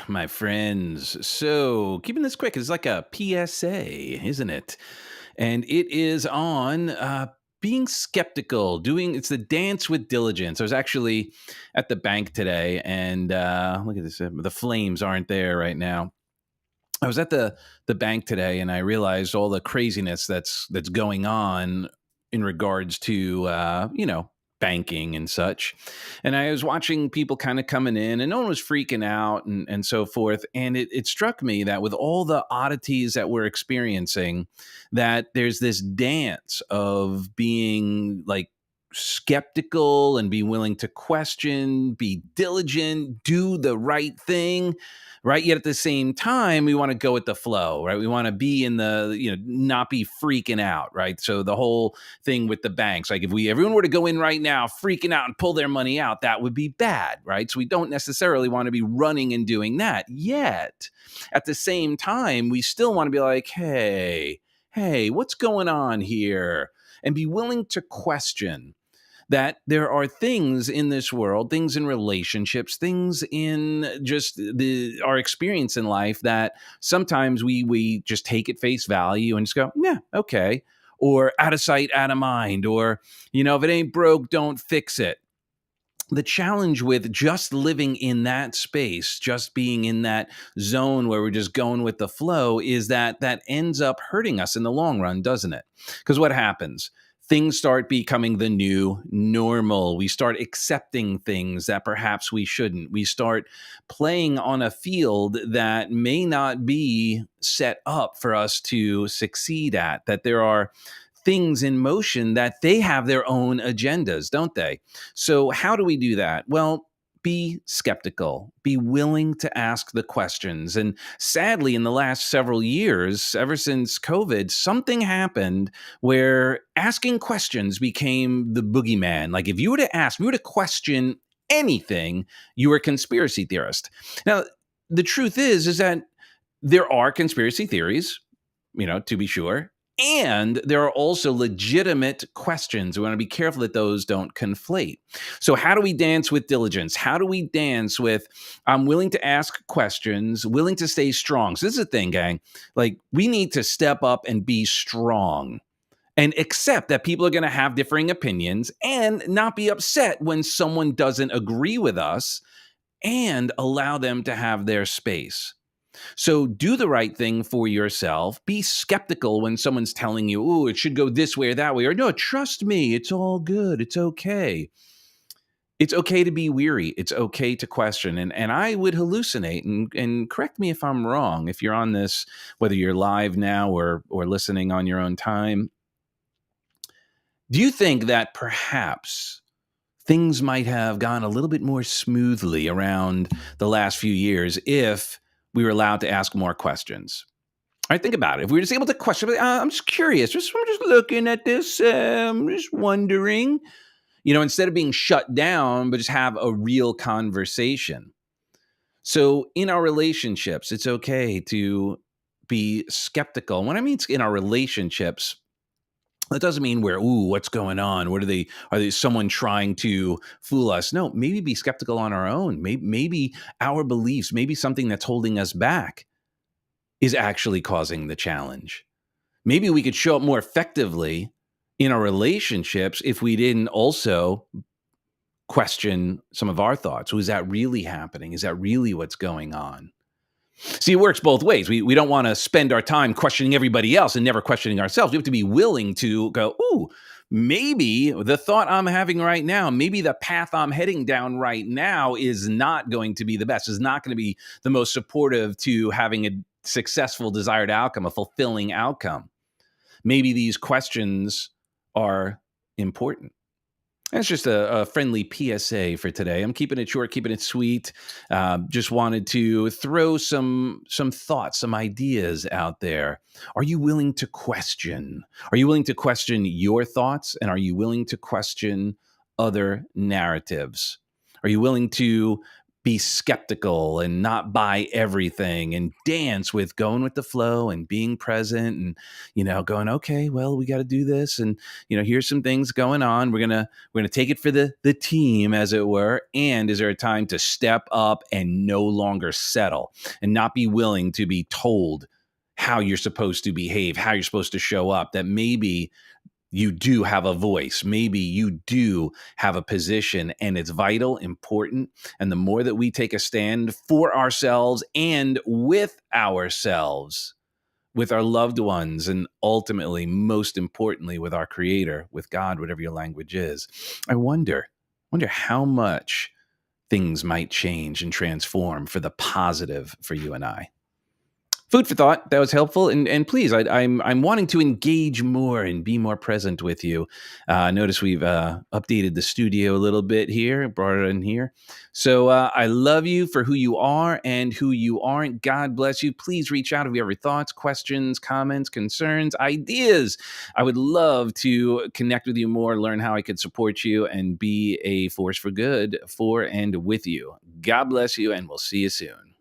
My friends. So, keeping this quick is like a PSA, isn't it? And it is on being skeptical, doing it's the dance with diligence. I was actually at the bank today, and look at this. The flames aren't there right now. I was at the bank today, and I realized all the craziness that's going on in regards to banking and such. And I was watching people kind of coming in, and no one was freaking out and so forth. And it struck me that with all the oddities that we're experiencing, that there's this dance of being like skeptical and be willing to question, be diligent, do the right thing, right? Yet at the same time, we want to go with the flow, right? We want to be in the, not be freaking out, right? So the whole thing with the banks, like if we everyone were to go in right now, freaking out and pull their money out, that would be bad, right? So we don't necessarily want to be running and doing that. Yet at the same time, we still want to be like, hey, what's going on here? And be willing to question that there are things in this world, things in relationships, things in just our experience in life that sometimes we just take at face value and just go, yeah, okay, or out of sight, out of mind, or if it ain't broke, don't fix it. The challenge with just living in that space, just being in that zone where we're just going with the flow, is that ends up hurting us in the long run, doesn't it? Because what happens? Things start becoming the new normal. We start accepting things that perhaps we shouldn't. We start playing on a field that may not be set up for us to succeed at, that there are things in motion that they have their own agendas, don't they? So, how do we do that? Well, be skeptical, be willing to ask the questions. And sadly, in the last several years, ever since COVID, something happened where asking questions became the boogeyman. Like if you were to ask, if you were to question anything, you were a conspiracy theorist. Now, the truth is that there are conspiracy theories, to be sure. And there are also legitimate questions. We want to be careful that those don't conflate. So, how do we dance with diligence? How do we dance with, I'm willing to ask questions, willing to stay strong? So, this is the thing, gang. Like, we need to step up and be strong and accept that people are going to have differing opinions and not be upset when someone doesn't agree with us and allow them to have their space. So do the right thing for yourself. Be skeptical when someone's telling you, oh, it should go this way or that way, or no, trust me, it's all good. It's okay. It's okay to be weary. It's okay to question. And I would hallucinate and correct me if I'm wrong. If you're on this, whether you're live now or listening on your own time, do you think that perhaps things might have gone a little bit more smoothly around the last few years if we were allowed to ask more questions? All right, think about it. If we were just able to question, I'm just curious. I'm just looking at this. I'm just wondering. Instead of being shut down, but just have a real conversation. So in our relationships, it's okay to be skeptical. When I mean in our relationships, that doesn't mean we're, ooh, what's going on? What are they someone trying to fool us? No, maybe be skeptical on our own. Maybe our beliefs, maybe something that's holding us back is actually causing the challenge. Maybe we could show up more effectively in our relationships if we didn't also question some of our thoughts. So is that really happening? Is that really what's going on? See, it works both ways. We don't want to spend our time questioning everybody else and never questioning ourselves. We have to be willing to go, ooh, maybe the thought I'm having right now, maybe the path I'm heading down right now is not going to be the best, is not going to be the most supportive to having a successful desired outcome, a fulfilling outcome. Maybe these questions are important. That's just a friendly PSA for today. I'm keeping it short, keeping it sweet. Just wanted to throw some thoughts, some ideas out there. Are you willing to question? Are you willing to question your thoughts? And are you willing to question other narratives? Are you willing to be skeptical and not buy everything and dance with going with the flow and being present and going, okay, well, we got to do this, and here's some things going on. We're going to take it for the team, as it were. And is there a time to step up and no longer settle and not be willing to be told how you're supposed to behave, how you're supposed to show up, that maybe you do have a voice. Maybe you do have a position, and it's vital, important. And the more that we take a stand for ourselves and with ourselves, with our loved ones, and ultimately, most importantly, with our creator, with God, whatever your language is, I wonder how much things might change and transform for the positive for you and I. Food for thought. That was helpful, and please, I'm wanting to engage more and be more present with you. Notice we've updated the studio a little bit here, brought it in here. So I love you for who you are and who you aren't. God bless you. Please reach out if you have any thoughts, questions, comments, concerns, ideas. I would love to connect with you more, learn how I could support you, and be a force for good for and with you. God bless you, and we'll see you soon.